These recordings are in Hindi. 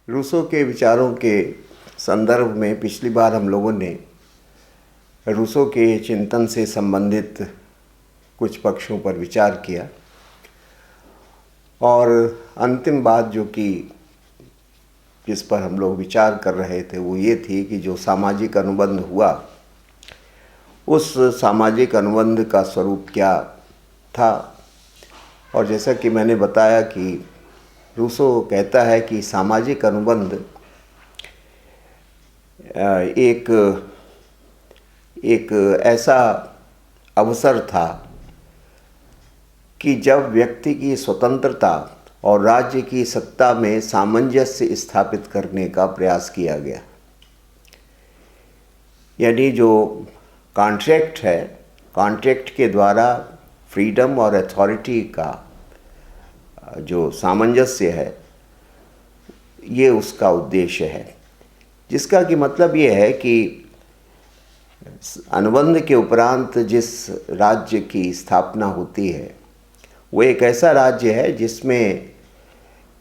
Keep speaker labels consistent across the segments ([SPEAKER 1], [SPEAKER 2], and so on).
[SPEAKER 1] रूसो के विचारों के संदर्भ में पिछली बार हम लोगों ने रूसो के चिंतन से संबंधित कुछ पक्षों पर विचार किया और अंतिम बात जो कि जिस पर हम लोग विचार कर रहे थे वो ये थी कि जो सामाजिक अनुबंध हुआ उस सामाजिक अनुबंध का स्वरूप क्या था। और जैसा कि मैंने बताया कि रूसो कहता है कि सामाजिक अनुबंध एक ऐसा अवसर था कि जब व्यक्ति की स्वतंत्रता और राज्य की सत्ता में सामंजस्य स्थापित करने का प्रयास किया गया। यानी जो कॉन्ट्रैक्ट है, कॉन्ट्रैक्ट के द्वारा फ्रीडम और अथॉरिटी का जो सामंजस्य है, ये उसका उद्देश्य है, जिसका कि मतलब ये है कि अनुबंध के उपरांत जिस राज्य की स्थापना होती है वो एक ऐसा राज्य है जिसमें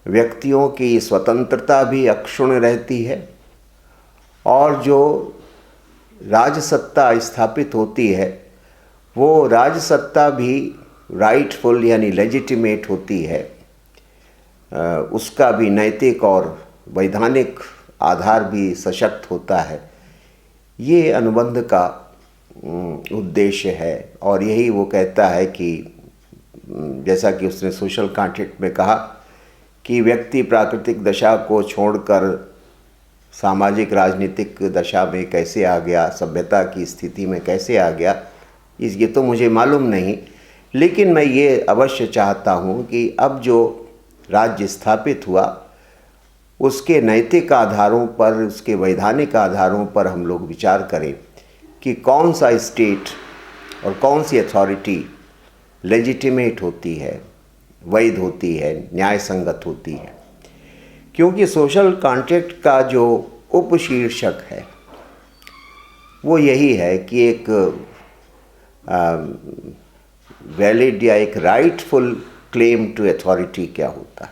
[SPEAKER 1] व्यक्तियों की स्वतंत्रता भी अक्षुण्ण रहती है और जो राजसत्ता स्थापित होती है वो राजसत्ता भी राइटफुल यानी लेजिटिमेट होती है। उसका भी नैतिक और वैधानिक आधार भी सशक्त होता है। ये अनुबंध का उद्देश्य है और यही वो कहता है कि जैसा कि उसने सोशल कॉन्ट्रैक्ट में कहा कि व्यक्ति प्राकृतिक दशा को छोड़कर सामाजिक राजनीतिक दशा में कैसे आ गया, सभ्यता की स्थिति में कैसे आ गया, ये तो मुझे मालूम नहीं, लेकिन मैं ये अवश्य चाहता हूँ कि अब जो राज्य स्थापित हुआ उसके नैतिक आधारों पर, उसके वैधानिक आधारों पर हम लोग विचार करें कि कौन सा स्टेट और कौन सी अथॉरिटी लेजिटिमेट होती है, वैध होती है, न्याय संगत होती है। क्योंकि सोशल कॉन्ट्रैक्ट का जो उपशीर्षक है वो यही है कि एक वैलिड या एक राइटफुल क्लेम टू अथॉरिटी क्या होता है,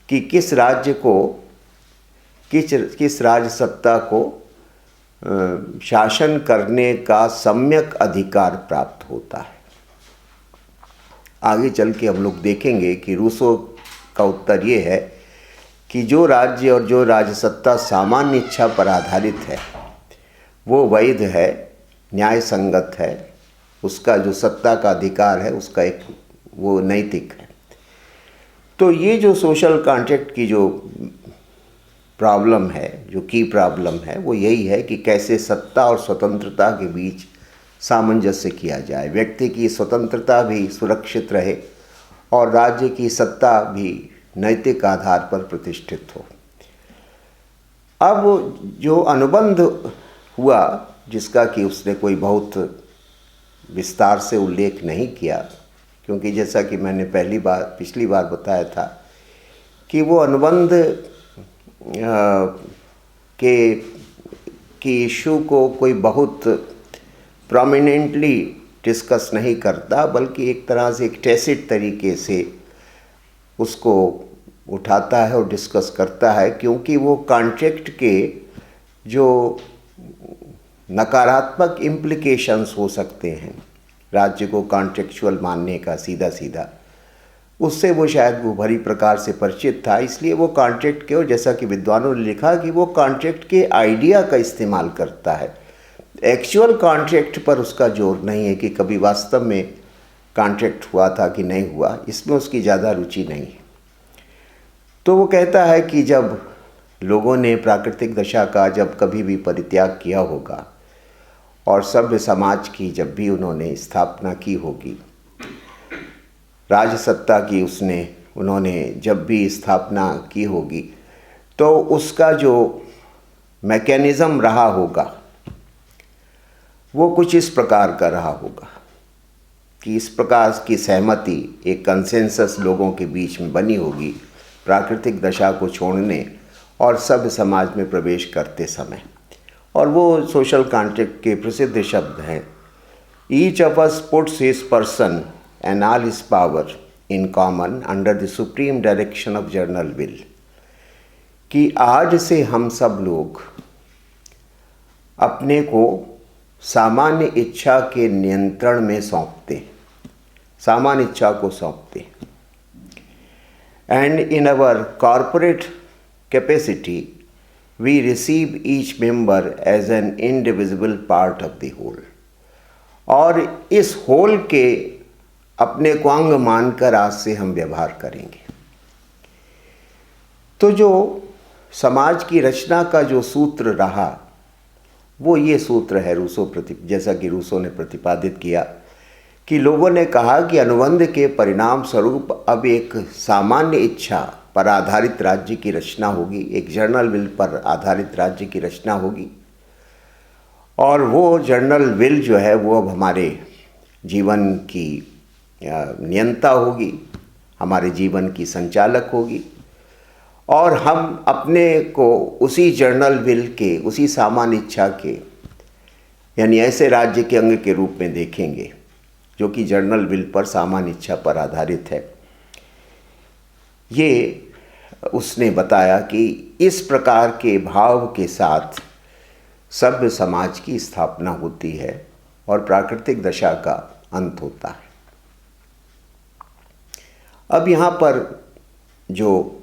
[SPEAKER 1] कि किस राज्य को, किस राज्य सत्ता को शासन करने का सम्यक अधिकार प्राप्त होता है। आगे चल के हम लोग देखेंगे कि रूसो का उत्तर ये है कि जो राज्य और जो राजसत्ता सामान्य इच्छा पर आधारित है वो वैध है, न्याय संगत है, उसका जो सत्ता का अधिकार है उसका एक वो नैतिक है। तो ये जो सोशल कॉन्ट्रैक्ट की जो प्रॉब्लम है, जो की प्रॉब्लम है, वो यही है कि कैसे सत्ता और स्वतंत्रता के बीच सामंजस्य किया जाए, व्यक्ति की स्वतंत्रता भी सुरक्षित रहे और राज्य की सत्ता भी नैतिक आधार पर प्रतिष्ठित हो। अब जो अनुबंध हुआ जिसका कि उसने कोई बहुत विस्तार से उल्लेख नहीं किया, क्योंकि जैसा कि मैंने पिछली बार बताया था कि वो अनुबंध के इशू को कोई बहुत प्रोमिनेंटली डिस्कस नहीं करता, बल्कि एक तरह से एक टैसिट तरीके से उसको उठाता है और डिस्कस करता है, क्योंकि वो कॉन्ट्रैक्ट के जो नकारात्मक इम्प्लिकेशंस हो सकते हैं राज्य को कॉन्ट्रेक्चुअल मानने का सीधा सीधा, उससे वो शायद वो भली प्रकार से परिचित था। इसलिए वो कॉन्ट्रैक्ट के, और जैसा कि विद्वानों ने लिखा कि वो कॉन्ट्रैक्ट के आइडिया का इस्तेमाल करता है, एक्चुअल कॉन्ट्रैक्ट पर उसका जोर नहीं है कि कभी वास्तव में कॉन्ट्रैक्ट हुआ था कि नहीं हुआ, इसमें उसकी ज़्यादा रुचि नहीं है। तो वो कहता है कि जब लोगों ने प्राकृतिक दशा का जब कभी भी परित्याग किया होगा और सभ्य समाज की जब भी उन्होंने स्थापना की होगी, राजसत्ता की उन्होंने जब भी स्थापना की होगी, तो उसका जो मैकेनिज़्म रहा होगा वो कुछ इस प्रकार का रहा होगा कि इस प्रकार की सहमति, एक कंसेंसस लोगों के बीच में बनी होगी प्राकृतिक दशा को छोड़ने और सभ्य समाज में प्रवेश करते समय। और वो सोशल कॉन्ट्रैक्ट के प्रसिद्ध शब्द हैं, each of us puts his person and all his power in common under the supreme direction of general will। कि आज से हम सब लोग अपने को सामान्य इच्छा के नियंत्रण में सौंपते हैं, सामान्य इच्छा को सौंपते हैं। And in our corporate capacity we receive each member as an indivisible part of the whole, और इस होल के अपने को अंग मानकर आज से हम व्यवहार करेंगे। तो जो समाज की रचना का जो सूत्र रहा वो ये सूत्र है जैसा कि रूसो ने प्रतिपादित किया कि लोगों ने कहा कि अनुबंध के परिणाम स्वरूप अब एक सामान्य इच्छा पर आधारित राज्य की रचना होगी, एक जर्नल विल पर आधारित राज्य की रचना होगी, और वो जर्नल विल जो है वो अब हमारे जीवन की नियंता होगी, हमारे जीवन की संचालक होगी, और हम अपने को उसी जर्नल विल के, उसी सामान्य इच्छा के, यानी ऐसे राज्य के अंग के रूप में देखेंगे जो कि जर्नल विल पर, सामान्य इच्छा पर आधारित है। ये उसने बताया कि इस प्रकार के भाव के साथ सभ्य समाज की स्थापना होती है और प्राकृतिक दशा का अंत होता है। अब यहाँ पर जो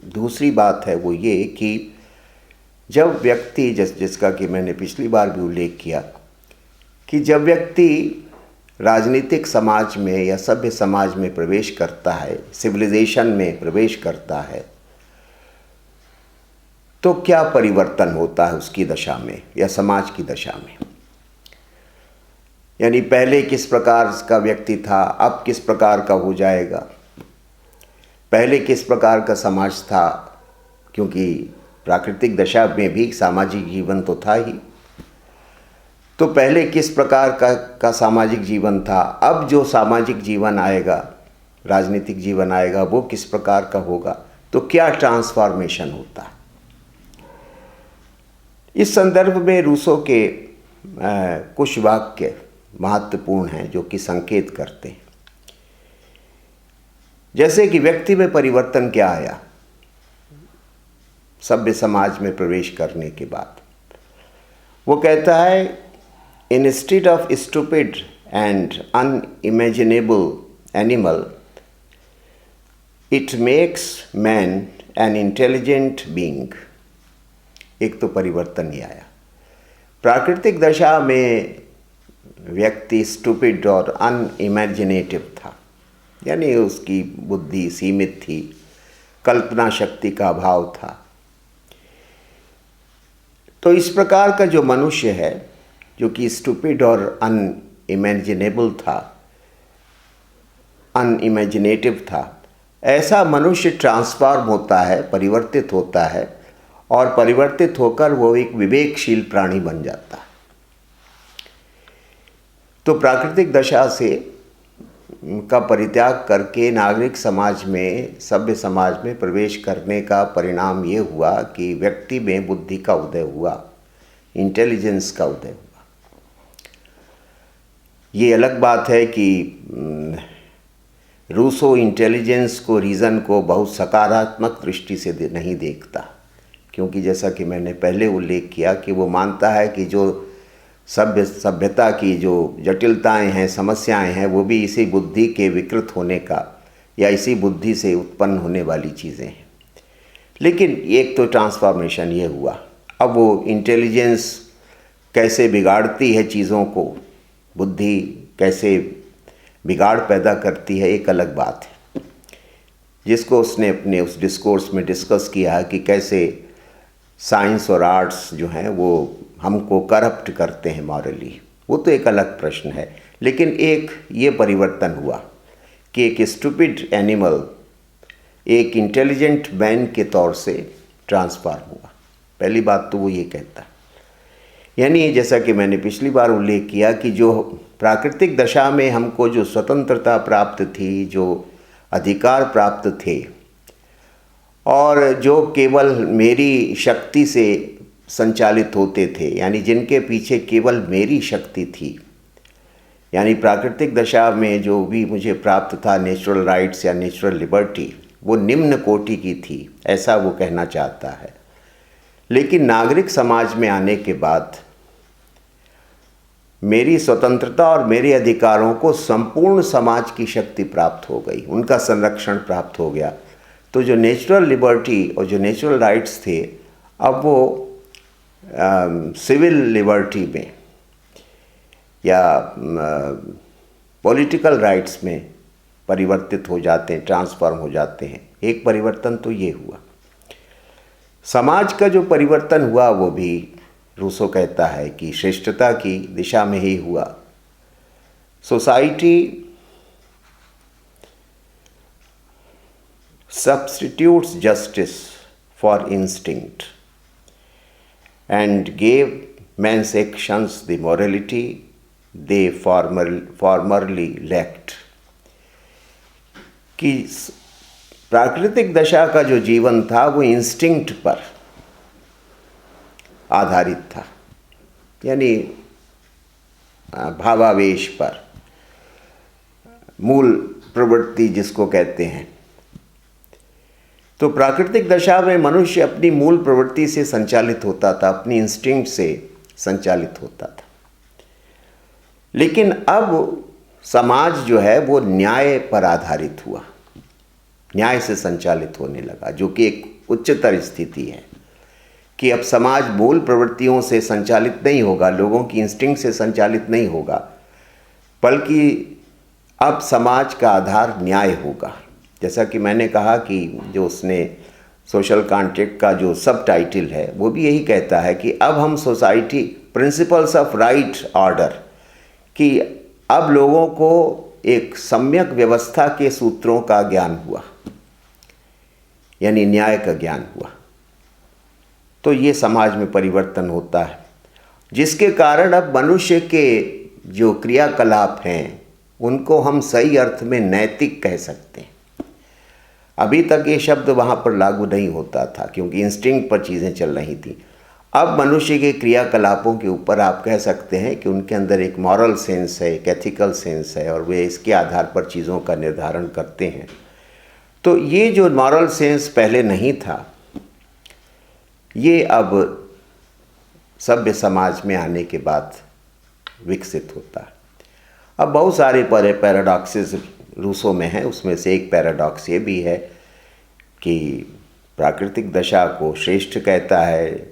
[SPEAKER 1] दूसरी बात है वो ये कि जब व्यक्ति, जिसका कि मैंने पिछली बार भी उल्लेख किया, कि जब व्यक्ति राजनीतिक समाज में या सभ्य समाज में प्रवेश करता है, सिविलाइजेशन में प्रवेश करता है, तो क्या परिवर्तन होता है उसकी दशा में या समाज की दशा में। यानी पहले किस प्रकार का व्यक्ति था, अब किस प्रकार का हो जाएगा। पहले किस प्रकार का समाज था, क्योंकि प्राकृतिक दशा में भी सामाजिक जीवन तो था ही, तो पहले किस प्रकार का सामाजिक जीवन था, अब जो सामाजिक जीवन आएगा, राजनीतिक जीवन आएगा, वो किस प्रकार का होगा, तो क्या ट्रांसफॉर्मेशन होता है। इस संदर्भ में रूसो के कुछ वाक्य महत्वपूर्ण हैं जो कि संकेत करते हैं। जैसे कि व्यक्ति में परिवर्तन क्या आया सभ्य समाज में प्रवेश करने के बाद। वो कहता है, instead of stupid and unimaginable animal it makes man an intelligent being. एक तो परिवर्तन ही आया। प्राकृतिक दशा में व्यक्ति स्टूपिड और अनइमेजिनेटिव था, यानी उसकी बुद्धि सीमित थी, कल्पना शक्ति का अभाव था। तो इस प्रकार का जो मनुष्य है जो कि स्टूपिड और अनइमेजिनेबल था, अनइमेजिनेटिव था, ऐसा मनुष्य ट्रांसफॉर्म होता है, परिवर्तित होता है, और परिवर्तित होकर वो एक विवेकशील प्राणी बन जाता है। तो प्राकृतिक दशा से का परित्याग करके नागरिक समाज में, सभ्य समाज में प्रवेश करने का परिणाम ये हुआ कि व्यक्ति में बुद्धि का उदय हुआ, इंटेलिजेंस का उदय हुआ। ये अलग बात है कि रूसो इंटेलिजेंस को, रीज़न को बहुत सकारात्मक दृष्टि से नहीं देखता, क्योंकि जैसा कि मैंने पहले उल्लेख किया कि वो मानता है कि जो सभ्यता की जो जटिलताएं हैं, समस्याएं हैं, वो भी इसी बुद्धि के विकृत होने का या इसी बुद्धि से उत्पन्न होने वाली चीज़ें हैं। लेकिन एक तो ट्रांसफॉर्मेशन ये हुआ। अब वो इंटेलिजेंस कैसे बिगाड़ती है चीज़ों को, बुद्धि कैसे बिगाड़ पैदा करती है, एक अलग बात है, जिसको उसने अपने उस डिस्कोर्स में डिस्कस किया है कि कैसे साइंस और आर्ट्स जो हैं वो हमको करप्ट करते हैं मॉरली। वो तो एक अलग प्रश्न है। लेकिन एक ये परिवर्तन हुआ कि एक स्टूपिड एनिमल एक इंटेलिजेंट मैन के तौर से ट्रांसफॉर्म हुआ। पहली बात तो वो ये कहता है, यानी जैसा कि मैंने पिछली बार उल्लेख किया कि जो प्राकृतिक दशा में हमको जो स्वतंत्रता प्राप्त थी, जो अधिकार प्राप्त थे, और जो केवल मेरी शक्ति से संचालित होते थे, यानी जिनके पीछे केवल मेरी शक्ति थी, यानी प्राकृतिक दशा में जो भी मुझे प्राप्त था, नेचुरल राइट्स या नेचुरल लिबर्टी, वो निम्न कोटि की थी, ऐसा वो कहना चाहता है। लेकिन नागरिक समाज में आने के बाद मेरी स्वतंत्रता और मेरे अधिकारों को संपूर्ण समाज की शक्ति प्राप्त हो गई, उनका संरक्षण प्राप्त हो गया। तो जो नेचुरल लिबर्टी और जो नेचुरल राइट्स थे, अब वो सिविल लिबर्टी में या पॉलिटिकल राइट्स में परिवर्तित हो जाते हैं, ट्रांसफॉर्म हो जाते हैं। एक परिवर्तन तो ये हुआ। समाज का जो परिवर्तन हुआ वो भी रूसो कहता है कि श्रेष्ठता की दिशा में ही हुआ। Society substitutes justice for instinct and gave men's actions the morality they formerly lacked। कि प्राकृतिक दशा का जो जीवन था वो इंस्टिंक्ट पर आधारित था, यानी भावावेश पर, मूल प्रवृत्ति जिसको कहते हैं। तो प्राकृतिक दशा में मनुष्य अपनी मूल प्रवृत्ति से संचालित होता था, अपनी इंस्टिंक्ट से संचालित होता था। लेकिन अब समाज जो है वो न्याय पर आधारित हुआ, न्याय से संचालित होने लगा, जो कि एक उच्चतर स्थिति है कि अब समाज मूल प्रवृत्तियों से संचालित नहीं होगा, लोगों की इंस्टिंक्ट से संचालित नहीं होगा, बल्कि अब समाज का आधार न्याय होगा। जैसा कि मैंने कहा कि जो उसने सोशल कॉन्ट्रैक्ट का जो सब टाइटल है वो भी यही कहता है कि अब हम society principles of right order, कि अब लोगों को एक सम्यक व्यवस्था के सूत्रों का ज्ञान हुआ, यानी न्याय का ज्ञान हुआ। तो ये समाज में परिवर्तन होता है, जिसके कारण अब मनुष्य के जो क्रियाकलाप हैं उनको हम सही अर्थ में नैतिक कह सकते हैं। अभी तक ये शब्द वहाँ पर लागू नहीं होता था क्योंकि इंस्टिंक्ट पर चीज़ें चल रही थी। अब मनुष्य के क्रियाकलापों के ऊपर आप कह सकते हैं कि उनके अंदर एक मॉरल सेंस है, एक एथिकल सेंस है, और वे इसके आधार पर चीज़ों का निर्धारण करते हैं। तो ये जो मॉरल सेंस पहले नहीं था, ये अब सभ्य समाज में आने के बाद विकसित होता है। अब बहुत सारे पैराडॉक्सेस रूसो में है, उसमें से एक पैराडॉक्स ये भी है कि प्राकृतिक दशा को श्रेष्ठ कहता है,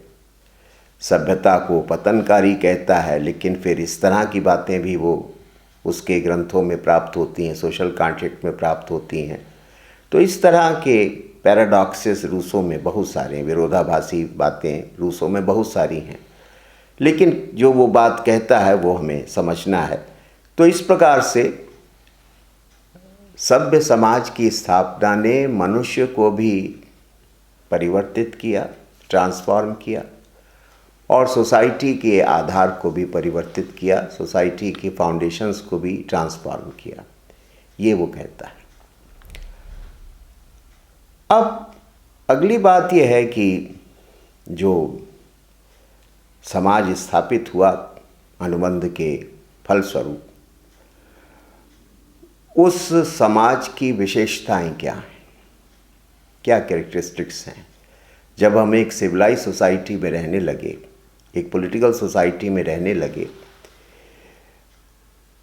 [SPEAKER 1] सभ्यता को पतनकारी कहता है, लेकिन फिर इस तरह की बातें भी वो उसके ग्रंथों में प्राप्त होती हैं, सोशल कॉन्ट्रैक्ट में प्राप्त होती हैं। तो इस तरह के पैराडॉक्सेस रूसो में बहुत सारे, विरोधाभासी बातें रूसो में बहुत सारी हैं, लेकिन जो वो बात कहता है वो हमें समझना है। तो इस प्रकार से सभ्य समाज की स्थापना ने मनुष्य को भी परिवर्तित किया, ट्रांसफॉर्म किया, और सोसाइटी के आधार को भी परिवर्तित किया, सोसाइटी की फाउंडेशंस को भी ट्रांसफॉर्म किया, ये वो कहता है। अब अगली बात यह है कि जो समाज स्थापित हुआ अनुबंध के फलस्वरूप, उस समाज की विशेषताएं क्या हैं, क्या कैरेक्टरिस्टिक्स हैं। जब हम एक सिविलाइज सोसाइटी में रहने लगे, एक पॉलिटिकल सोसाइटी में रहने लगे,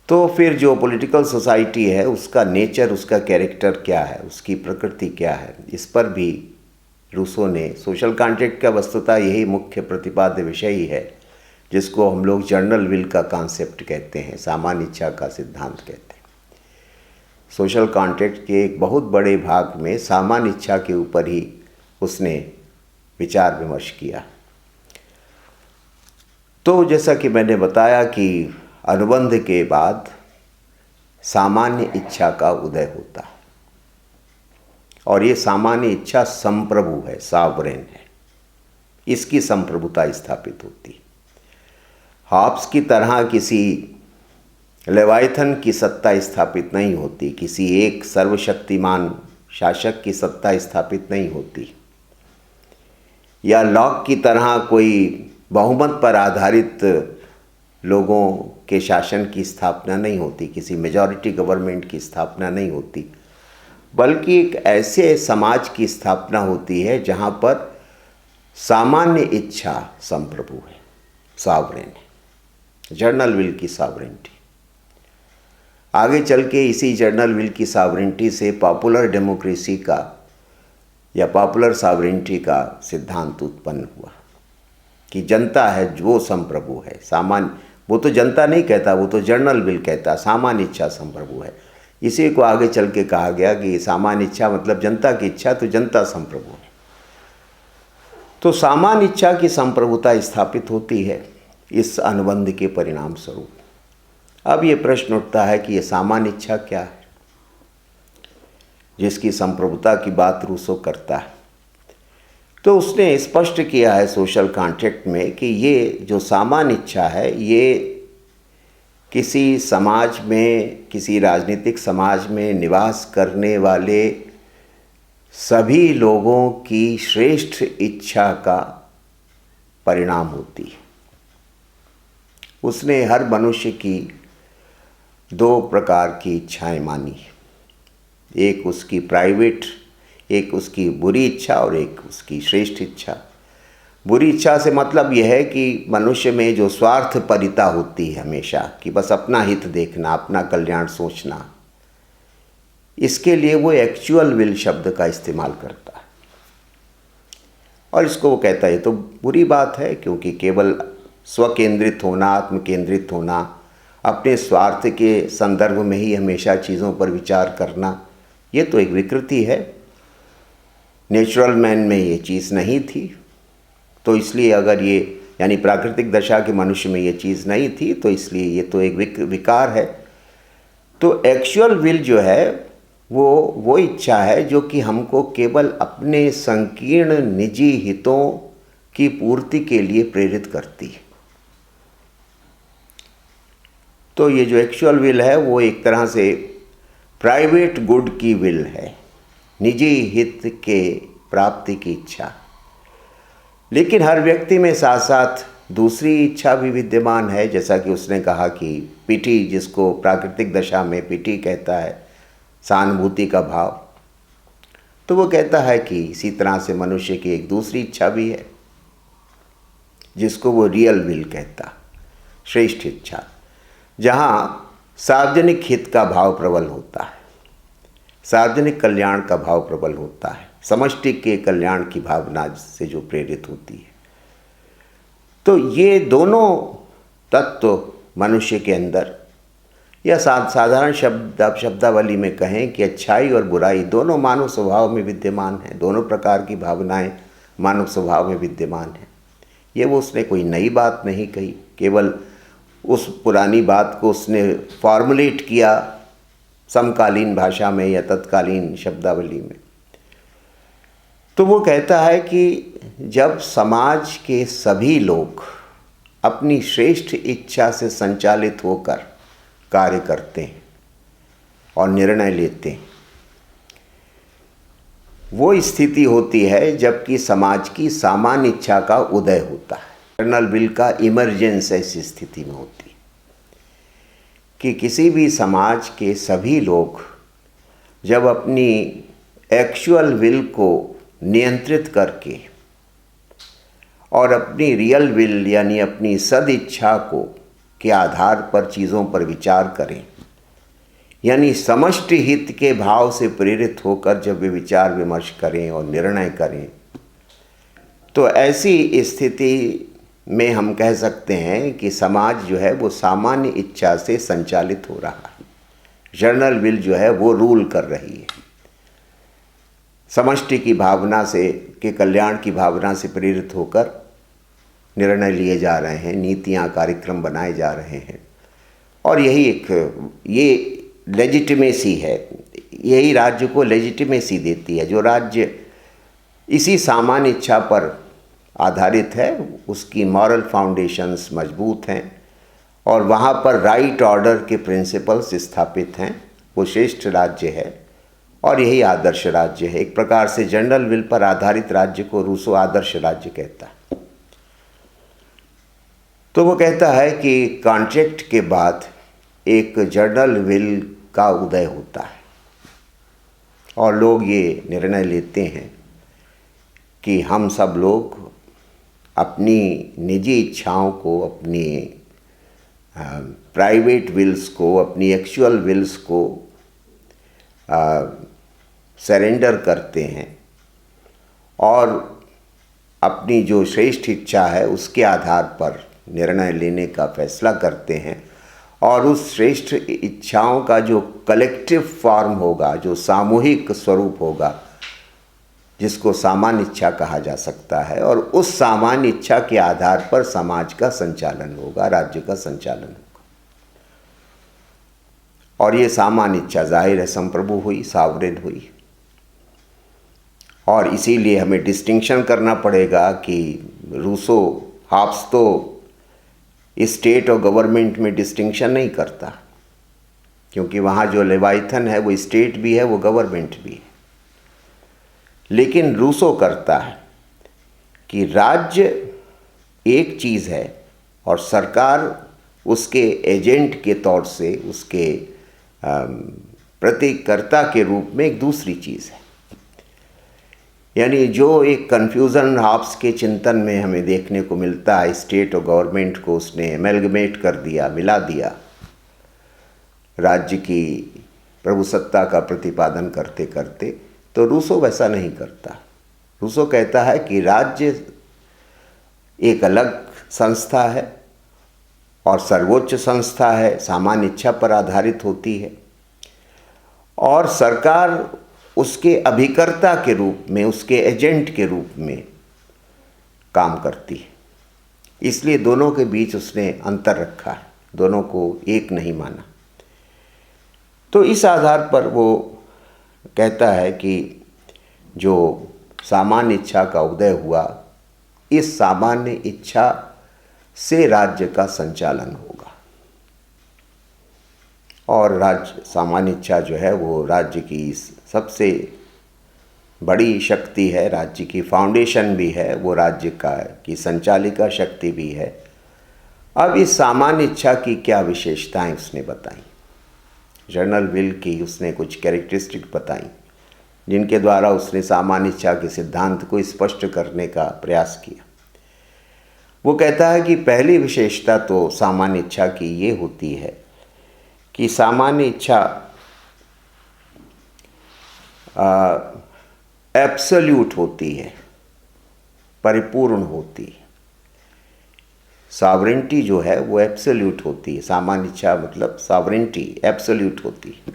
[SPEAKER 1] तो फिर जो पॉलिटिकल सोसाइटी है उसका नेचर, उसका कैरेक्टर क्या है, उसकी प्रकृति क्या है, इस पर भी रूसो ने, सोशल कॉन्ट्रैक्ट का वस्तुतः यही मुख्य प्रतिपाद्य विषय ही है, जिसको हम लोग जर्नल विल का कॉन्सेप्ट कहते हैं, सामान्य इच्छा का सिद्धांत कहते हैं। सोशल कॉन्ट्रैक्ट के एक बहुत बड़े भाग में सामान्य इच्छा के ऊपर ही उसने विचार विमर्श किया। तो जैसा कि मैंने बताया कि अनुबंध के बाद सामान्य इच्छा का उदय होता है, और ये सामान्य इच्छा संप्रभु है, सॉवरेन है, इसकी संप्रभुता स्थापित होती है। हॉब्स की तरह किसी लेवाइथन की सत्ता स्थापित नहीं होती, किसी एक सर्वशक्तिमान शासक की सत्ता स्थापित नहीं होती, या लॉक की तरह कोई बहुमत पर आधारित लोगों के शासन की स्थापना नहीं होती, किसी मेजॉरिटी गवर्नमेंट की स्थापना नहीं होती, बल्कि एक ऐसे समाज की स्थापना होती है जहाँ पर सामान्य इच्छा संप्रभु है, सॉवरेन है, जर्नल विल की सॉवरेनिटी। आगे चल के इसी जर्नल विल की सॉवरेनिटी से पॉपुलर डेमोक्रेसी का या पॉपुलर सॉवरेनिटी का सिद्धांत उत्पन्न हुआ कि जनता है जो संप्रभु है। सामान्य, वो तो जनता नहीं कहता, वो तो जर्नल विल कहता, सामान्य इच्छा संप्रभु है। इसी को आगे चल के कहा गया कि सामान्य इच्छा मतलब जनता की इच्छा, तो जनता संप्रभु है। तो सामान्य इच्छा की संप्रभुता स्थापित होती है इस अनुबंध के परिणाम स्वरूप। अब ये प्रश्न उठता है कि ये सामान्य इच्छा क्या है, जिसकी संप्रभुता की बात रूसो करता है। तो उसने स्पष्ट किया है सोशल कॉन्ट्रैक्ट में कि ये जो सामान्य इच्छा है, ये किसी समाज में, किसी राजनीतिक समाज में निवास करने वाले सभी लोगों की श्रेष्ठ इच्छा का परिणाम होती है। उसने हर मनुष्य की दो प्रकार की इच्छाएं मानी, एक उसकी प्राइवेट, एक उसकी बुरी इच्छा और एक उसकी श्रेष्ठ इच्छा। बुरी इच्छा से मतलब यह है कि मनुष्य में जो स्वार्थपरिता होती है हमेशा, कि बस अपना हित देखना, अपना कल्याण सोचना, इसके लिए वो एक्चुअल विल शब्द का इस्तेमाल करता है। और इसको वो कहता है तो बुरी बात है, क्योंकि केवल स्वकेंद्रित होना, आत्मकेंद्रित होना, अपने स्वार्थ के संदर्भ में ही हमेशा चीज़ों पर विचार करना, ये तो एक विकृति है। नेचुरल मैन में ये चीज़ नहीं थी, तो इसलिए अगर ये, यानी प्राकृतिक दशा के मनुष्य में ये चीज़ नहीं थी, तो इसलिए ये तो एक विकार है। तो एक्चुअल विल जो है वो इच्छा है जो कि हमको केवल अपने संकीर्ण निजी हितों की पूर्ति के लिए प्रेरित करती है। तो ये जो एक्चुअल विल है वो एक तरह से प्राइवेट गुड की विल है, निजी हित के प्राप्ति की इच्छा। लेकिन हर व्यक्ति में साथ साथ दूसरी इच्छा भी विद्यमान है, जैसा कि उसने कहा कि पीटी, जिसको प्राकृतिक दशा में पीटी कहता है, सहानुभूति का भाव। तो वो कहता है कि इसी तरह से मनुष्य की एक दूसरी इच्छा भी है, जिसको वो रियल विल कहता, श्रेष्ठ इच्छा, जहाँ सार्वजनिक हित का भाव प्रबल होता है, सार्वजनिक कल्याण का भाव प्रबल होता है, समष्टि के कल्याण की भावना से जो प्रेरित होती है। तो ये दोनों तत्व मनुष्य के अंदर, या साधारण शब्दावली में कहें कि अच्छाई और बुराई दोनों मानव स्वभाव में विद्यमान हैं, दोनों प्रकार की भावनाएं मानव स्वभाव में विद्यमान हैं। ये वो उसने कोई नई बात नहीं कही, केवल उस पुरानी बात को उसने फॉर्मुलेट किया समकालीन भाषा में या तत्कालीन शब्दावली में। तो वो कहता है कि जब समाज के सभी लोग अपनी श्रेष्ठ इच्छा से संचालित होकर कार्य करते हैं और निर्णय लेते हैं, वो स्थिति होती है जबकि समाज की सामान्य इच्छा का उदय होता है। जर्नल विल का इमर्जेंस ऐसी स्थिति में होती है कि किसी भी समाज के सभी लोग जब अपनी एक्चुअल विल को नियंत्रित करके और अपनी रियल विल यानी अपनी सद इच्छा को के आधार पर चीज़ों पर विचार करें, यानी समष्टि हित के भाव से प्रेरित होकर जब वे विचार विमर्श करें और निर्णय करें, तो ऐसी स्थिति में हम कह सकते हैं कि समाज जो है वो सामान्य इच्छा से संचालित हो रहा है। जर्नल विल जो है वो रूल कर रही है, समष्टि की भावना से, के कल्याण की भावना से प्रेरित होकर निर्णय लिए जा रहे हैं, नीतियाँ, कार्यक्रम बनाए जा रहे हैं। और यही ये लेजिटिमेसी है, यही राज्य को लेजिटिमेसी देती है। जो राज्य इसी सामान्य इच्छा पर आधारित है, उसकी मॉरल फाउंडेशंस मजबूत हैं और वहाँ पर राइट ऑर्डर के प्रिंसिपल्स स्थापित हैं, वो श्रेष्ठ राज्य है और यही आदर्श राज्य है। एक प्रकार से जर्नल विल पर आधारित राज्य को रूसो आदर्श राज्य कहता है। तो वो कहता है कि कॉन्ट्रैक्ट के बाद एक जर्नल विल का उदय होता है और लोग ये निर्णय लेते हैं कि हम सब लोग अपनी निजी इच्छाओं को, अपनी प्राइवेट विल्स को, अपनी एक्चुअल विल्स को सरेंडर करते हैं और अपनी जो श्रेष्ठ इच्छा है उसके आधार पर निर्णय लेने का फैसला करते हैं। और उस श्रेष्ठ इच्छाओं का जो कलेक्टिव फॉर्म होगा, जो सामूहिक स्वरूप होगा, जिसको सामान्य इच्छा कहा जा सकता है, और उस सामान्य इच्छा के आधार पर समाज का संचालन होगा, राज्य का संचालन होगा। और ये सामान्य इच्छा जाहिर है संप्रभु हुई, सॉवरेन हुई। और इसीलिए हमें डिस्टिंक्शन करना पड़ेगा कि रूसो हाब्स तो स्टेट और गवर्नमेंट में डिस्टिंक्शन नहीं करता, क्योंकि वहाँ जो लेवाइथन है वो स्टेट भी है, वो गवर्नमेंट भी है। लेकिन रूसो करता है कि राज्य एक चीज़ है और सरकार उसके एजेंट के तौर से, उसके प्रतिकर्ता के रूप में एक दूसरी चीज़ है। यानी जो एक कन्फ्यूज़न हाब्स के चिंतन में हमें देखने को मिलता है, स्टेट और गवर्नमेंट को उसने एमेलगमेट कर दिया, मिला दिया राज्य की प्रभुसत्ता का प्रतिपादन करते करते, तो रूसो वैसा नहीं करता। रूसो कहता है कि राज्य एक अलग संस्था है और सर्वोच्च संस्था है, सामान्य इच्छा पर आधारित होती है, और सरकार उसके अभिकर्ता के रूप में, उसके एजेंट के रूप में काम करती है। इसलिए दोनों के बीच उसने अंतर रखा है, दोनों को एक नहीं माना। तो इस आधार पर वो कहता है कि जो सामान्य इच्छा का उदय हुआ, इस सामान्य इच्छा से राज्य का संचालन होगा। और राज्य, सामान्य इच्छा जो है वो राज्य की सबसे बड़ी शक्ति है, राज्य की फाउंडेशन भी है, वो राज्य की संचालिका शक्ति भी है। अब इस सामान्य इच्छा की क्या विशेषताएं उसने बताई, जनरल विल की उसने कुछ कैरेक्टरिस्टिक बताई, जिनके द्वारा उसने सामान्य इच्छा के सिद्धांत को स्पष्ट करने का प्रयास किया। वो कहता है कि पहली विशेषता तो सामान्य इच्छा की ये होती है कि सामान्य इच्छा एब्सोल्यूट होती है, परिपूर्ण होती है। सॉवरेंटी जो है वो एब्सोल्यूट होती है। सामान्य इच्छा मतलब सॉवरेंटी एब्सोल्यूट होती है।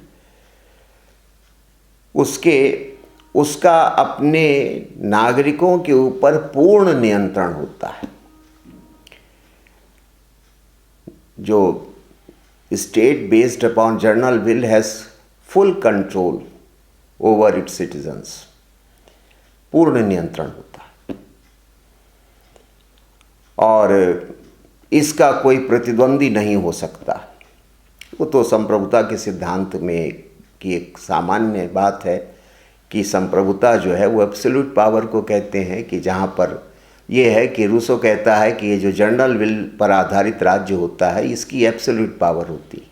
[SPEAKER 1] उसका अपने नागरिकों के ऊपर पूर्ण नियंत्रण होता है। जो state based upon general will has full control over it's citizens, पूर्ण नियंत्रण होता है और इसका कोई प्रतिद्वंदी नहीं हो सकता। वो तो संप्रभुता के सिद्धांत में की एक सामान्य बात है कि संप्रभुता जो है वो एब्सोल्यूट पावर को कहते हैं, कि जहाँ पर ये है कि रूसो कहता है कि ये जो जनरल विल पर आधारित राज्य होता है, इसकी एब्सोल्यूट पावर होती है,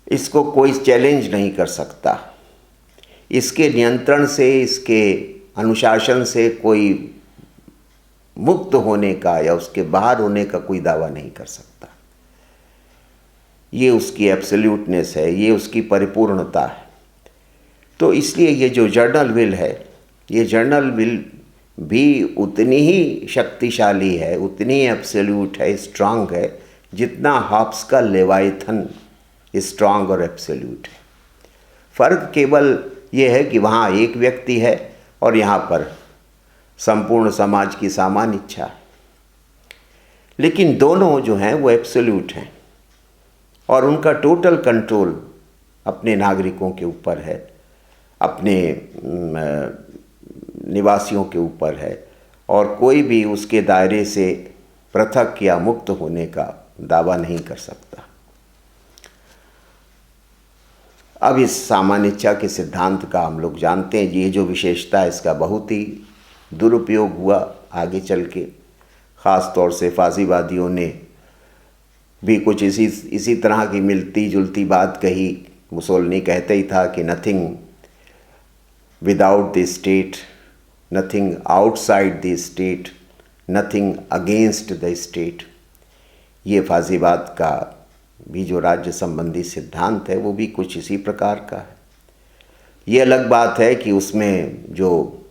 [SPEAKER 1] इसको कोई चैलेंज नहीं कर सकता, इसके नियंत्रण से, इसके अनुशासन से कोई मुक्त होने का या उसके बाहर होने का कोई दावा नहीं कर सकता। ये उसकी एब्सोल्यूटनेस है, ये उसकी परिपूर्णता है। तो इसलिए ये जो जनरल विल है, ये जनरल विल भी उतनी ही शक्तिशाली है, उतनी एब्सोल्यूट है, स्ट्रांग है, जितना हॉब्स का लेवाइथन स्ट्रांग और एब्सोल्यूट है। फ़र्क केवल ये है कि वहाँ एक व्यक्ति है और यहाँ पर संपूर्ण समाज की सामान्य इच्छा है। लेकिन दोनों जो हैं वो एब्सोल्यूट हैं और उनका टोटल कंट्रोल अपने नागरिकों के ऊपर है, अपने निवासियों के ऊपर है, और कोई भी उसके दायरे से पृथक या मुक्त होने का दावा नहीं कर सकता। अब इस सामान्य इच्छा के सिद्धांत का हम लोग जानते हैं, ये जो विशेषता है इसका बहुत ही दुरुपयोग हुआ आगे चल के। ख़ास तौर से फासीवादियों ने भी कुछ इसी तरह की मिलती जुलती बात कही। मुसोलिनी कहते ही था कि nothing without the state, nothing outside the state, nothing against the state। ये फाजीबाद का भी जो राज्य संबंधी सिद्धांत है वो भी कुछ इसी प्रकार का है। ये अलग बात है कि उसमें जो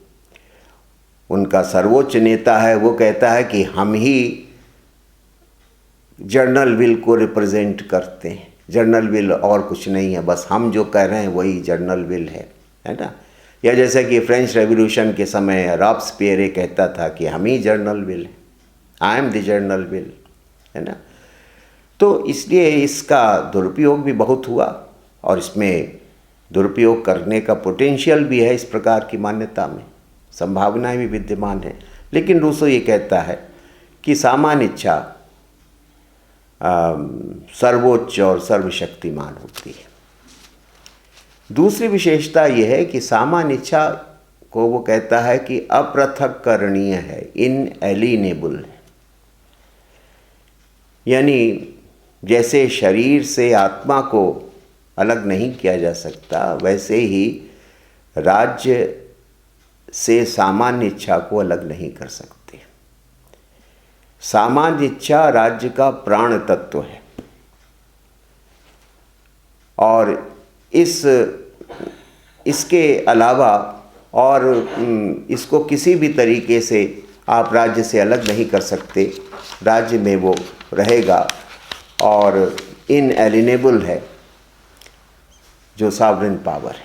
[SPEAKER 1] उनका सर्वोच्च नेता है वो कहता है कि हम ही जर्नल विल को रिप्रेजेंट करते हैं, जर्नल विल और कुछ नहीं है, बस हम जो कह रहे हैं वही जर्नल विल है ना। या जैसे कि फ्रेंच रेवोल्यूशन के समय रॉब्सपियर कहता था कि हम ही जर्नल विल है, I am the general will, है ना। तो इसलिए इसका दुरुपयोग भी बहुत हुआ और इसमें दुरुपयोग करने का पोटेंशियल भी है। इस प्रकार की मान्यता में संभावनाएं भी विद्यमान है। लेकिन रूसो ये कहता है कि सामान्य इच्छा सर्वोच्च और सर्वशक्तिमान होती है। दूसरी विशेषता यह है कि सामान्य इच्छा को वो कहता है कि अपृथक्करणीय है, इनएलिनेबल है। यानी जैसे शरीर से आत्मा को अलग नहीं किया जा सकता, वैसे ही राज्य से सामान्य इच्छा को अलग नहीं कर सकते। सामान्य इच्छा राज्य का प्राण तत्व है और इसके अलावा और इसको किसी भी तरीके से आप राज्य से अलग नहीं कर सकते। राज्य में वो रहेगा और इनएलिनेबल है जो सॉवरेन पावर है।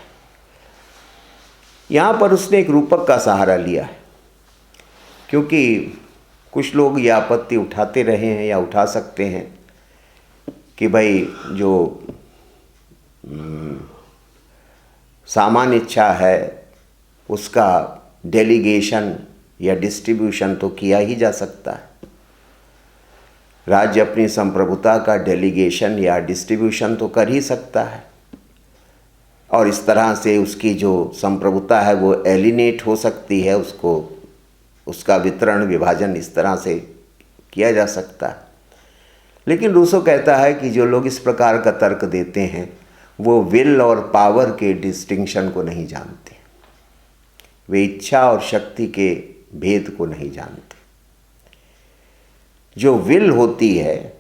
[SPEAKER 1] यहाँ पर उसने एक रूपक का सहारा लिया है, क्योंकि कुछ लोग ये आपत्ति उठाते रहे हैं या उठा सकते हैं कि भाई जो सामान्य इच्छा है उसका डेलीगेशन या डिस्ट्रीब्यूशन तो किया ही जा सकता है। राज्य अपनी संप्रभुता का डेलीगेशन या डिस्ट्रीब्यूशन तो कर ही सकता है और इस तरह से उसकी जो संप्रभुता है वो एलिनेट हो सकती है, उसका वितरण विभाजन इस तरह से किया जा सकता है। लेकिन रूसो कहता है कि जो लोग इस प्रकार का तर्क देते हैं वो विल और पावर के डिस्टिंक्शन को नहीं जानते, वे इच्छा और शक्ति के भेद को नहीं जानते। जो विल होती है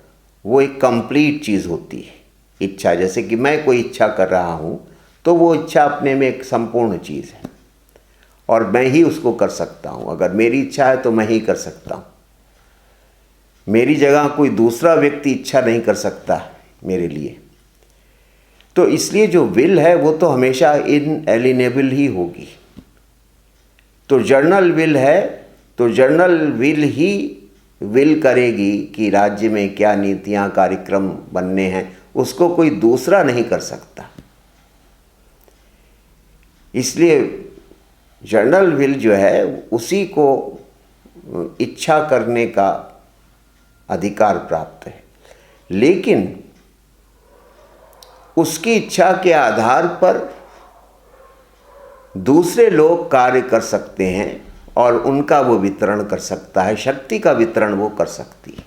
[SPEAKER 1] वो एक कंप्लीट चीज़ होती है। इच्छा, जैसे कि मैं कोई इच्छा कर रहा हूँ तो वो इच्छा अपने में एक संपूर्ण चीज़ है और मैं ही उसको कर सकता हूँ। अगर मेरी इच्छा है तो मैं ही कर सकता हूँ, मेरी जगह कोई दूसरा व्यक्ति इच्छा नहीं कर सकता मेरे लिए। तो इसलिए जो विल है वो तो हमेशा इनएलिनेबल ही होगी। तो जर्नल विल है तो जर्नल विल ही विल करेगी कि राज्य में क्या नीतियाँ कार्यक्रम बनने हैं, उसको कोई दूसरा नहीं कर सकता। इसलिए जर्नल विल जो है उसी को इच्छा करने का अधिकार प्राप्त है, लेकिन उसकी इच्छा के आधार पर दूसरे लोग कार्य कर सकते हैं और उनका वो वितरण कर सकता है, शक्ति का वितरण वो कर सकती है।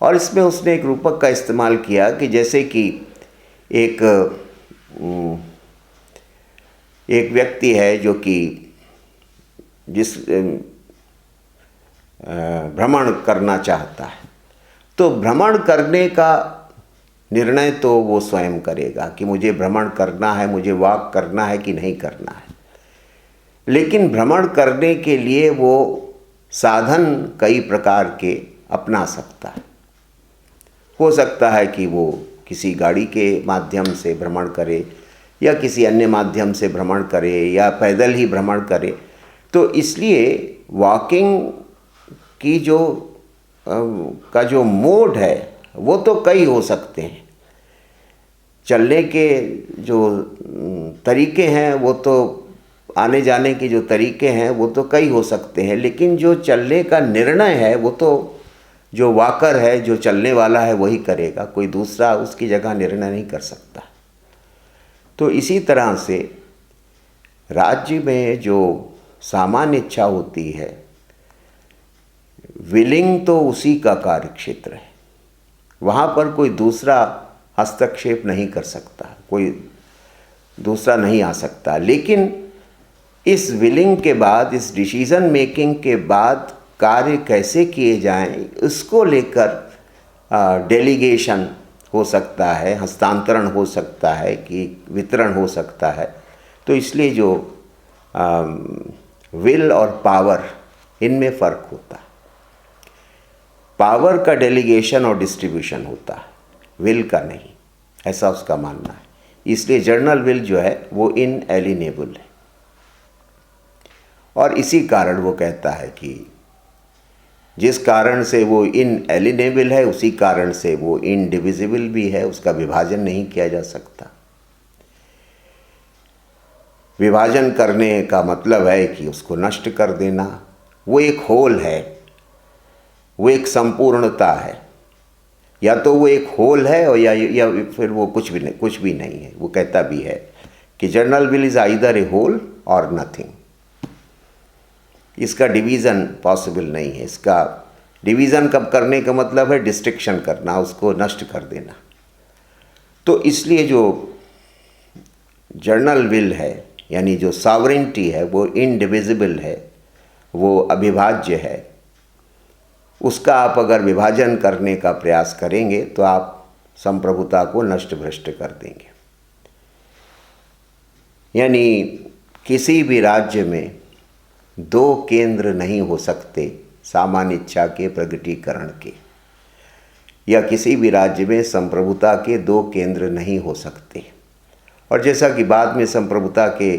[SPEAKER 1] और इसमें उसने एक रूपक का इस्तेमाल किया कि जैसे कि एक व्यक्ति है जो कि जिस भ्रमण करना चाहता है, तो भ्रमण करने का निर्णय तो वो स्वयं करेगा कि मुझे भ्रमण करना है, मुझे वॉक करना है कि नहीं करना है। लेकिन भ्रमण करने के लिए वो साधन कई प्रकार के अपना सकता है। हो सकता है कि वो किसी गाड़ी के माध्यम से भ्रमण करे या किसी अन्य माध्यम से भ्रमण करे या पैदल ही भ्रमण करे। तो इसलिए वॉकिंग की जो मोड है वो तो कई हो सकते हैं, चलने के जो तरीके हैं वो तो आने जाने के जो तरीके हैं वो तो कई हो सकते हैं, लेकिन जो चलने का निर्णय है वो तो जो वॉकर है, जो चलने वाला है वही करेगा, कोई दूसरा उसकी जगह निर्णय नहीं कर सकता। तो इसी तरह से राज्य में जो सामान्य इच्छा होती है, विलिंग तो उसी का कार्य क्षेत्र है, वहाँ पर कोई दूसरा हस्तक्षेप नहीं कर सकता। कोई दूसरा नहीं आ सकता। लेकिन इस विलिंग के बाद, इस डिसीजन मेकिंग के बाद कार्य कैसे किए जाएं, उसको लेकर डेलीगेशन हो सकता है, हस्तांतरण हो सकता है, कि वितरण हो सकता है। तो इसलिए जो विल और पावर, इनमें फ़र्क होता है। पावर का डेलीगेशन और डिस्ट्रीब्यूशन होता है, विल का नहीं, ऐसा उसका मानना है। इसलिए जर्नल विल जो है वो इनएलिनेबल है। और इसी कारण वो कहता है कि जिस कारण से वो इनएलिनेबल है, उसी कारण से वो इनडिविजिबल भी है, उसका विभाजन नहीं किया जा सकता। विभाजन करने का मतलब है कि उसको नष्ट कर देना। वो एक होल है, वो एक संपूर्णता है। या तो वो एक होल है और या फिर वो कुछ भी नहीं है। वो कहता भी है कि general will is either a whole or nothing. इसका डिवीज़न पॉसिबल नहीं है। इसका डिवीज़न कब करने का मतलब है डिस्ट्रिक्शन करना, उसको नष्ट कर देना। तो इसलिए जो जर्नल विल है, यानी जो सॉवरेनिटी है, वो इनडिविजिबल है, वो अविभाज्य है। उसका आप अगर विभाजन करने का प्रयास करेंगे तो आप संप्रभुता को नष्ट भ्रष्ट कर देंगे। यानी किसी भी राज्य में दो केंद्र नहीं हो सकते सामान्य इच्छा के प्रगटीकरण के, या किसी भी राज्य में संप्रभुता के दो केंद्र नहीं हो सकते। और जैसा कि बाद में संप्रभुता के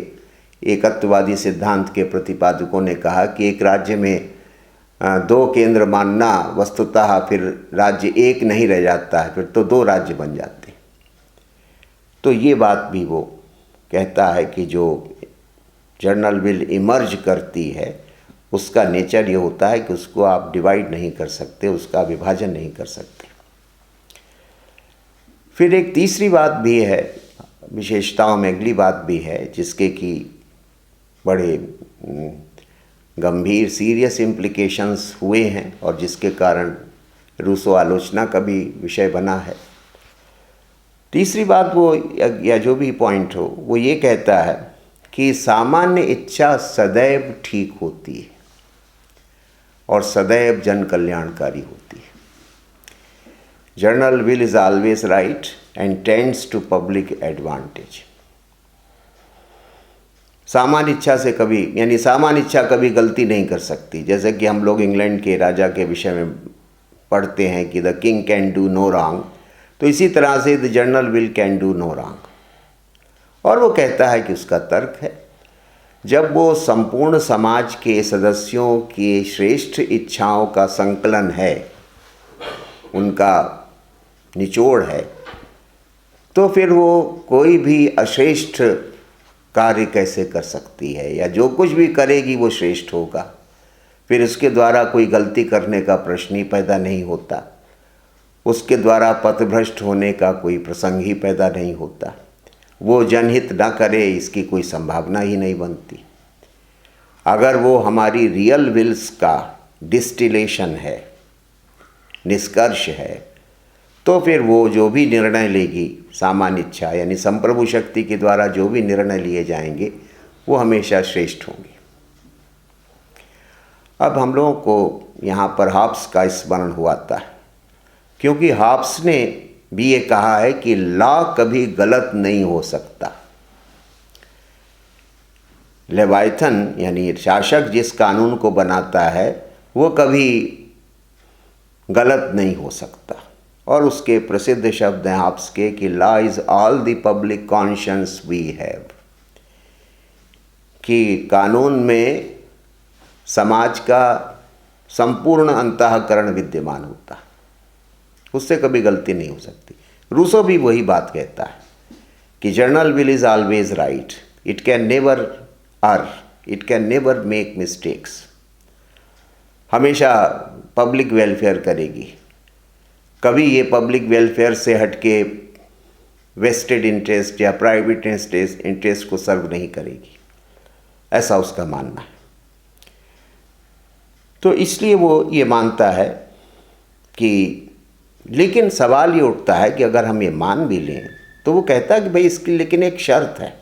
[SPEAKER 1] एकत्ववादी सिद्धांत के प्रतिपादकों ने कहा कि एक राज्य में दो केंद्र मानना वस्तुतः फिर राज्य एक नहीं रह जाता है, फिर तो दो राज्य बन जाते। तो ये बात भी वो कहता है कि जो जर्नल विल इमर्ज करती है, उसका नेचर ये होता है कि उसको आप डिवाइड नहीं कर सकते, उसका विभाजन नहीं कर सकते। फिर एक तीसरी बात भी है, विशेषताओं में अगली बात भी है, जिसके कि बड़े गंभीर सीरियस इम्प्लिकेशंस हुए हैं और जिसके कारण रूसो आलोचना का भी विषय बना है। तीसरी बात वो, या जो भी पॉइंट हो, वो ये कहता है कि सामान्य इच्छा सदैव ठीक होती है और सदैव जन कल्याणकारी होती है। General will is always right and tends to public advantage. सामान्य इच्छा से कभी, यानी सामान्य इच्छा कभी गलती नहीं कर सकती। जैसे कि हम लोग इंग्लैंड के राजा के विषय में पढ़ते हैं कि the king can do no wrong, तो इसी तरह से the general will can do no wrong. और वो कहता है कि उसका तर्क है, जब वो संपूर्ण समाज के सदस्यों की श्रेष्ठ इच्छाओं का संकलन है, उनका निचोड़ है, तो फिर वो कोई भी अश्रेष्ठ कार्य कैसे कर सकती है, या जो कुछ भी करेगी वो श्रेष्ठ होगा। फिर उसके द्वारा कोई गलती करने का प्रश्न ही पैदा नहीं होता, उसके द्वारा पथभ्रष्ट होने का कोई प्रसंग ही पैदा नहीं होता। वो जनहित न करे, इसकी कोई संभावना ही नहीं बनती। अगर वो हमारी रियल विल्स का डिस्टिलेशन है, निष्कर्ष है, तो फिर वो जो भी निर्णय लेगी सामान्य इच्छा यानी संप्रभु शक्ति के द्वारा जो भी निर्णय लिए जाएंगे वो हमेशा श्रेष्ठ होंगे। अब हम लोगों को यहाँ पर हॉब्स का स्मरण हुआ था, क्योंकि हॉब्स ने भी ये कहा है कि लॉ कभी गलत नहीं हो सकता। लेवाइथन यानी शासक जिस कानून को बनाता है वो कभी गलत नहीं हो सकता। और उसके प्रसिद्ध शब्द हैं हॉब्स के कि law is all the public conscience we have, कि कानून में समाज का संपूर्ण अंतःकरण विद्यमान होता है, उससे कभी गलती नहीं हो सकती। रूसो भी वही बात कहता है कि general will is always right, it can never err, it can never make mistakes. हमेशा पब्लिक वेलफेयर करेगी, कभी ये पब्लिक वेलफेयर से हटके वेस्टेड इंटरेस्ट या प्राइवेट इंटरेस्ट को सर्व नहीं करेगी, ऐसा उसका मानना है। तो इसलिए वो ये मानता है कि, लेकिन सवाल ये उठता है कि अगर हम ये मान भी लें तो वो कहता है कि भाई इसकी लेकिन एक शर्त है।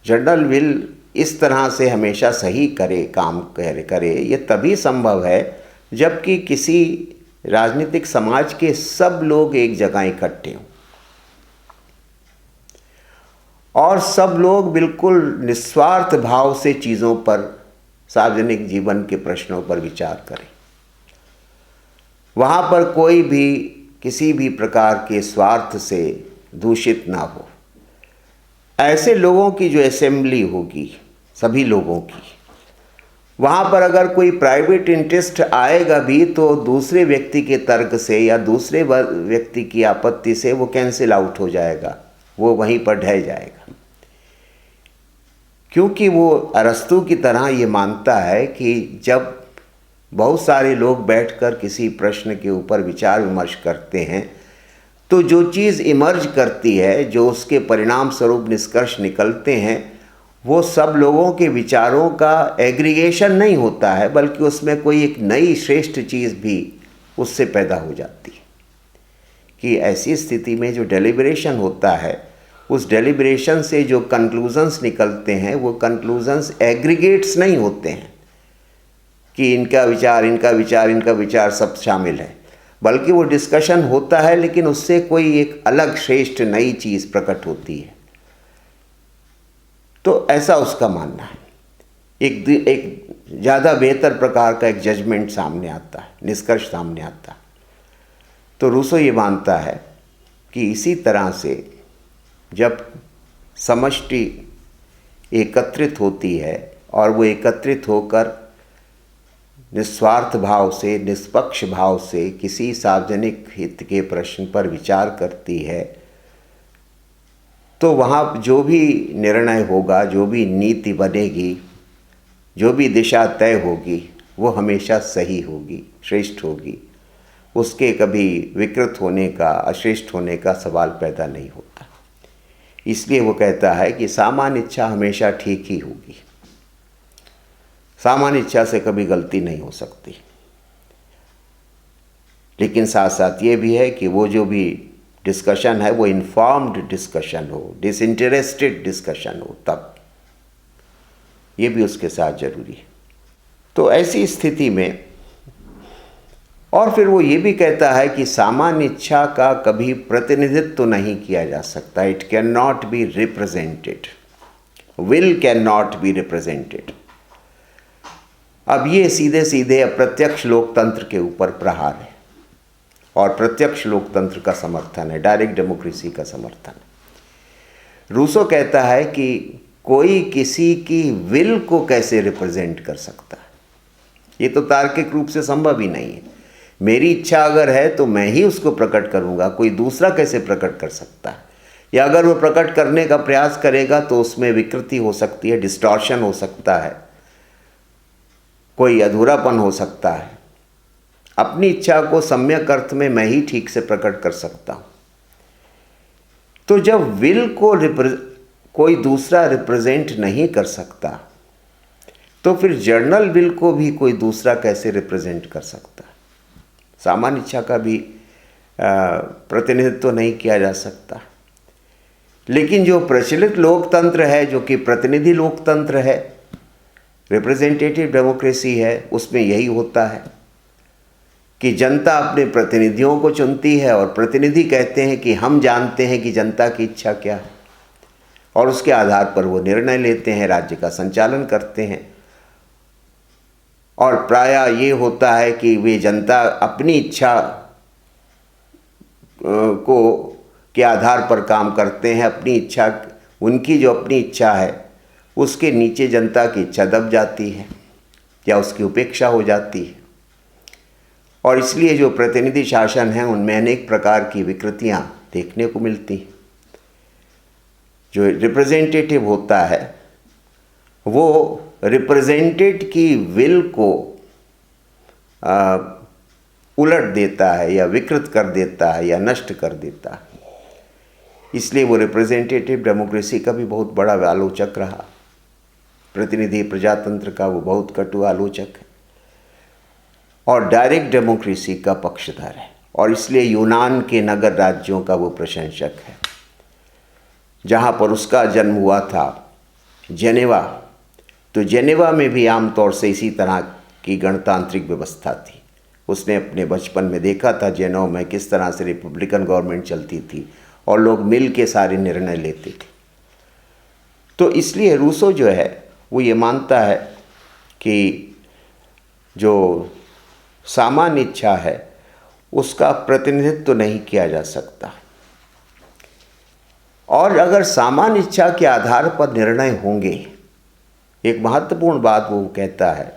[SPEAKER 1] जनरल विल इस तरह से हमेशा सही काम करे, ये तभी संभव है जबकि किसी राजनीतिक समाज के सब लोग एक जगह इकट्ठे हों और सब लोग बिल्कुल निस्वार्थ भाव से चीज़ों पर, सार्वजनिक जीवन के प्रश्नों पर विचार करें। वहाँ पर कोई भी किसी भी प्रकार के स्वार्थ से दूषित ना हो। ऐसे लोगों की जो असेंबली होगी, सभी लोगों की, वहाँ पर अगर कोई प्राइवेट इंटरेस्ट आएगा भी तो दूसरे व्यक्ति के तर्क से या दूसरे व्यक्ति की आपत्ति से वो कैंसिल आउट हो जाएगा, वो वहीं पर ढह जाएगा। क्योंकि वो अरस्तु की तरह ये मानता है कि जब बहुत सारे लोग बैठकर किसी प्रश्न के ऊपर विचार विमर्श करते हैं तो जो चीज़ इमर्ज करती है, जो उसके परिणाम स्वरूप निष्कर्ष निकलते हैं, वो सब लोगों के विचारों का एग्रीगेशन नहीं होता है, बल्कि उसमें कोई एक नई श्रेष्ठ चीज़ भी उससे पैदा हो जाती है। कि ऐसी स्थिति में जो डेलिब्रेशन होता है, उस डेलिब्रेशन से जो कंक्लूजन्स निकलते हैं, वो कंक्लूजन्स एग्रीगेट्स नहीं होते हैं कि इनका विचार, इनका विचार, इनका विचार सब शामिल है, बल्कि वो डिस्कशन होता है लेकिन उससे कोई एक अलग श्रेष्ठ नई चीज़ प्रकट होती है। तो ऐसा उसका मानना है। एक ज़्यादा बेहतर प्रकार का एक जजमेंट सामने आता है, निष्कर्ष सामने आता है। तो रूसो ये मानता है कि इसी तरह से जब समष्टि एकत्रित होती है और वो एकत्रित होकर निस्वार्थ भाव से, निष्पक्ष भाव से किसी सार्वजनिक हित के प्रश्न पर विचार करती है, तो वहाँ जो भी निर्णय होगा, जो भी नीति बनेगी, जो भी दिशा तय होगी, वो हमेशा सही होगी, श्रेष्ठ होगी। उसके कभी विकृत होने का, अश्रेष्ठ होने का सवाल पैदा नहीं होता। इसलिए वो कहता है कि सामान्य इच्छा हमेशा ठीक ही होगी, सामान्य इच्छा से कभी गलती नहीं हो सकती। लेकिन साथ साथ ये भी है कि वो जो भी डिस्कशन है वो इन्फॉर्म्ड डिस्कशन हो, डिसइंटरेस्टेड डिस्कशन हो, तब ये भी उसके साथ जरूरी है। तो ऐसी स्थिति में और फिर वो ये भी कहता है कि सामान्य इच्छा का कभी प्रतिनिधित्व तो नहीं किया जा सकता, it can not be represented, will can not be represented. अब ये सीधे सीधे अप्रत्यक्ष लोकतंत्र के ऊपर प्रहार है और प्रत्यक्ष लोकतंत्र का समर्थन है, डायरेक्ट डेमोक्रेसी का समर्थन है। रूसो कहता है कि कोई किसी की विल को कैसे रिप्रेजेंट कर सकता है, ये तो तार्किक रूप से संभव ही नहीं है। मेरी इच्छा अगर है तो मैं ही उसको प्रकट करूंगा, कोई दूसरा कैसे प्रकट कर सकता है? या अगर वो प्रकट करने का प्रयास करेगा तो उसमें विकृति हो सकती है, डिस्टॉर्शन हो सकता है, कोई अधूरापन हो सकता है। अपनी इच्छा को सम्यक अर्थ में मैं ही ठीक से प्रकट कर सकता हूं। तो जब विल को कोई दूसरा रिप्रेजेंट नहीं कर सकता, तो फिर जर्नल विल को भी कोई दूसरा कैसे रिप्रेजेंट कर सकता? सामान्य इच्छा का भी प्रतिनिधित्व तो नहीं किया जा सकता। लेकिन जो प्रचलित लोकतंत्र है, जो कि प्रतिनिधि लोकतंत्र है, रिप्रेजेंटेटिव डेमोक्रेसी है, उसमें यही होता है कि जनता अपने प्रतिनिधियों को चुनती है और प्रतिनिधि कहते हैं कि हम जानते हैं कि जनता की इच्छा क्या है, और उसके आधार पर वो निर्णय लेते हैं, राज्य का संचालन करते हैं। और प्रायः ये होता है कि वे जनता अपनी इच्छा के आधार पर काम करते हैं। अपनी इच्छा, उनकी जो अपनी इच्छा है उसके नीचे जनता की इच्छा दब जाती है या उसकी उपेक्षा हो जाती है। और इसलिए जो प्रतिनिधि शासन है उनमें अनेक प्रकार की विकृतियां देखने को मिलती हैं। जो रिप्रेजेंटेटिव होता है वो रिप्रेजेंटेड की विल को उलट देता है या विकृत कर देता है या नष्ट कर देता है। इसलिए वो रिप्रेजेंटेटिव डेमोक्रेसी का भी बहुत बड़ा आलोचक रहा। प्रतिनिधि प्रजातंत्र का वो बहुत कटु आलोचक है और डायरेक्ट डेमोक्रेसी का पक्षधर है। और इसलिए यूनान के नगर राज्यों का वो प्रशंसक है, जहाँ पर उसका जन्म हुआ था। जेनेवा, तो जेनेवा में भी आमतौर से इसी तरह की गणतांत्रिक व्यवस्था थी। उसने अपने बचपन में देखा था जेनेवा में किस तरह से रिपब्लिकन गवर्नमेंट चलती थी और लोग मिल के सारे निर्णय लेते थे। तो इसलिए रूसो जो है वो ये मानता है कि जो सामान्य इच्छा है उसका प्रतिनिधित्व तो नहीं किया जा सकता, और अगर सामान्य इच्छा के आधार पर निर्णय होंगे, एक महत्वपूर्ण बात वो कहता है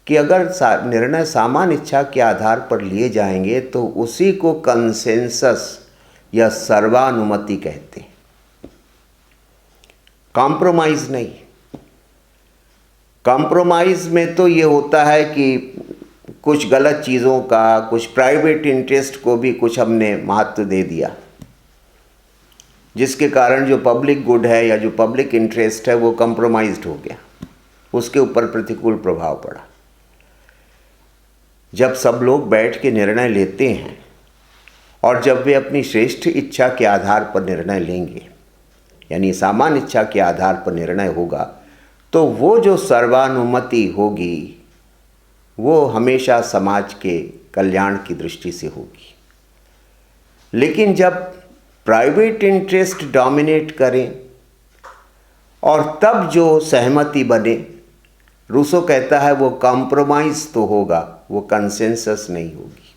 [SPEAKER 1] कि अगर निर्णय सामान्य इच्छा के आधार पर लिए जाएंगे तो उसी को कंसेंसस या सर्वानुमति कहते हैं, कॉम्प्रोमाइज़ नहीं। कॉम्प्रोमाइज़ में तो ये होता है कि कुछ गलत चीज़ों का, कुछ प्राइवेट इंटरेस्ट को भी कुछ हमने महत्व दे दिया, जिसके कारण जो पब्लिक गुड है या जो पब्लिक इंटरेस्ट है वो कॉम्प्रोमाइज्ड हो गया, उसके ऊपर प्रतिकूल प्रभाव पड़ा। जब सब लोग बैठ के निर्णय लेते हैं और जब वे अपनी श्रेष्ठ इच्छा के आधार पर निर्णय लेंगे, यानी सामान्य इच्छा के आधार पर निर्णय होगा, तो वो जो सर्वानुमति होगी वो हमेशा समाज के कल्याण की दृष्टि से होगी। लेकिन जब प्राइवेट इंटरेस्ट डोमिनेट करें और तब जो सहमति बने, रूसो कहता है वो कॉम्प्रोमाइज़ तो होगा, वो कंसेंसस नहीं होगी।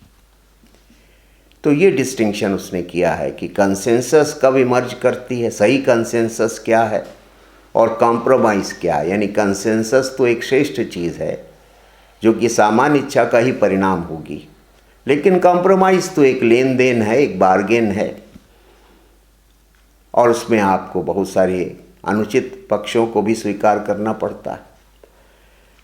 [SPEAKER 1] तो ये डिस्टिंक्शन उसने किया है कि कंसेंसस कब इमर्ज करती है, सही कंसेंसस क्या है और कॉम्प्रोमाइज़ क्या है। यानी कंसेंसस तो एक श्रेष्ठ चीज़ है जो कि सामान्य इच्छा का ही परिणाम होगी, लेकिन कॉम्प्रोमाइज़ तो एक लेन देन है, एक बार्गेन है, और उसमें आपको बहुत सारे अनुचित पक्षों को भी स्वीकार करना पड़ता है।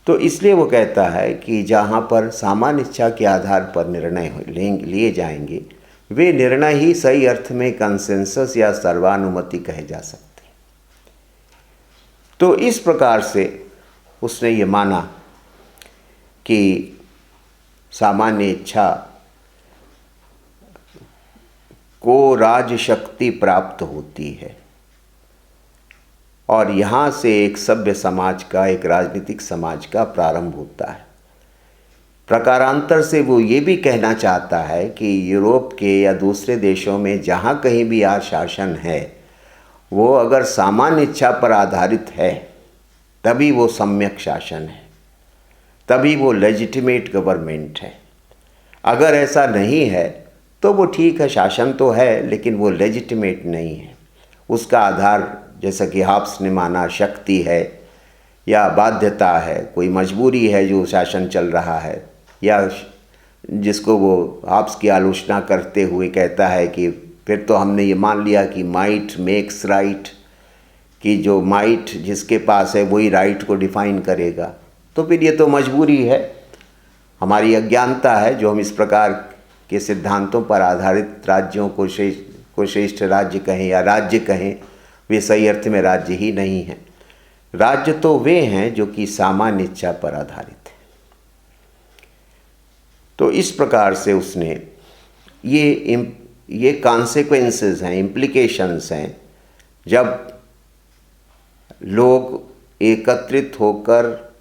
[SPEAKER 1] तो इसलिए वो कहता है कि जहाँ पर सामान्य इच्छा के आधार पर निर्णय लिए जाएंगे, वे निर्णय ही सही अर्थ में कंसेंसस या सर्वानुमति कहे जा सकते हैं। तो इस प्रकार से उसने ये माना कि सामान्य इच्छा को राज शक्ति प्राप्त होती है और यहाँ से एक सभ्य समाज का, एक राजनीतिक समाज का प्रारंभ होता है। प्रकारांतर से वो ये भी कहना चाहता है कि यूरोप के या दूसरे देशों में जहाँ कहीं भी आज शासन है, वो अगर सामान्य इच्छा पर आधारित है तभी वो सम्यक शासन है, तभी वो लेजिटिमेट गवर्नमेंट है। अगर ऐसा नहीं है तो वो ठीक है, शासन तो है लेकिन वो लेजिटिमेट नहीं है। उसका आधार, जैसा कि हाब्स ने माना, शक्ति है या बाध्यता है, कोई मजबूरी है जो शासन चल रहा है, या जिसको वो हाब्स की आलोचना करते हुए कहता है कि फिर तो हमने ये मान लिया कि माइट मेक्स राइट, कि जो माइट जिसके पास है वही राइट को डिफाइन करेगा। तो फिर ये तो मजबूरी है, हमारी अज्ञानता है जो हम इस प्रकार के सिद्धांतों पर आधारित राज्यों को श्रेष्ठ राज्य कहें या राज्य कहें, वे सही अर्थ में राज्य ही नहीं हैं। राज्य तो वे हैं जो कि सामान्य इच्छा पर आधारित है। तो इस प्रकार से उसने ये कॉन्सिक्वेंसेस हैं, इम्प्लीकेशंस हैं, जब लोग एकत्रित होकर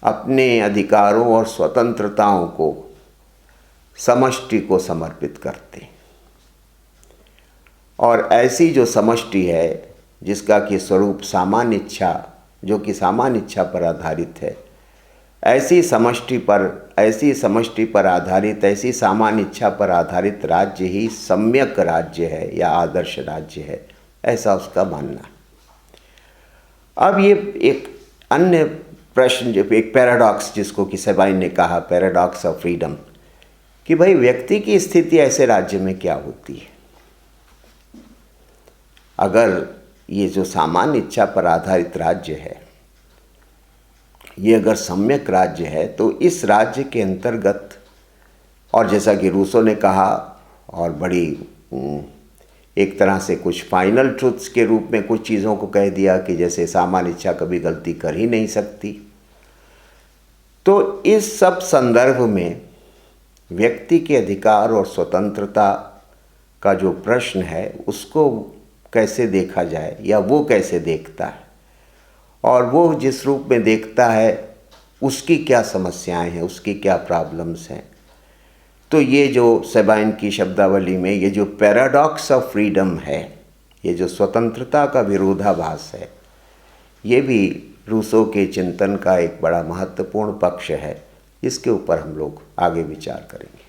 [SPEAKER 1] अपने अधिकारों और स्वतंत्रताओं को समष्टि को समर्पित करते हैं। और ऐसी जो समष्टि है जिसका कि स्वरूप सामान्य इच्छा, जो कि सामान्य इच्छा पर आधारित है, ऐसी समष्टि पर आधारित, ऐसी सामान्य इच्छा पर आधारित राज्य ही सम्यक राज्य है या आदर्श राज्य है, ऐसा उसका मानना है। अब ये एक अन्य प्रश्न, जो एक पैराडॉक्स जिसको कि सेबाइन ने कहा, पैराडॉक्स ऑफ फ्रीडम, कि भाई व्यक्ति की स्थिति ऐसे राज्य में क्या होती है। अगर ये जो सामान्य इच्छा पर आधारित राज्य है, ये अगर सम्यक राज्य है, तो इस राज्य के अंतर्गत, और जैसा कि रूसो ने कहा और बड़ी एक तरह से कुछ फाइनल ट्रुथ्स के रूप में कुछ चीज़ों को कह दिया कि जैसे सामान्य इच्छा कभी गलती कर ही नहीं सकती, तो इस सब संदर्भ में व्यक्ति के अधिकार और स्वतंत्रता का जो प्रश्न है उसको कैसे देखा जाए या वो कैसे देखता है, और वो जिस रूप में देखता है उसकी क्या समस्याएं हैं, उसकी क्या प्रॉब्लम्स हैं। तो ये जो सेबाइन की शब्दावली में ये जो पैराडॉक्स ऑफ फ्रीडम है, ये जो स्वतंत्रता का विरोधाभास है, ये भी रूसो के चिंतन का एक बड़ा महत्वपूर्ण पक्ष है, जिसके ऊपर हम लोग आगे विचार करेंगे।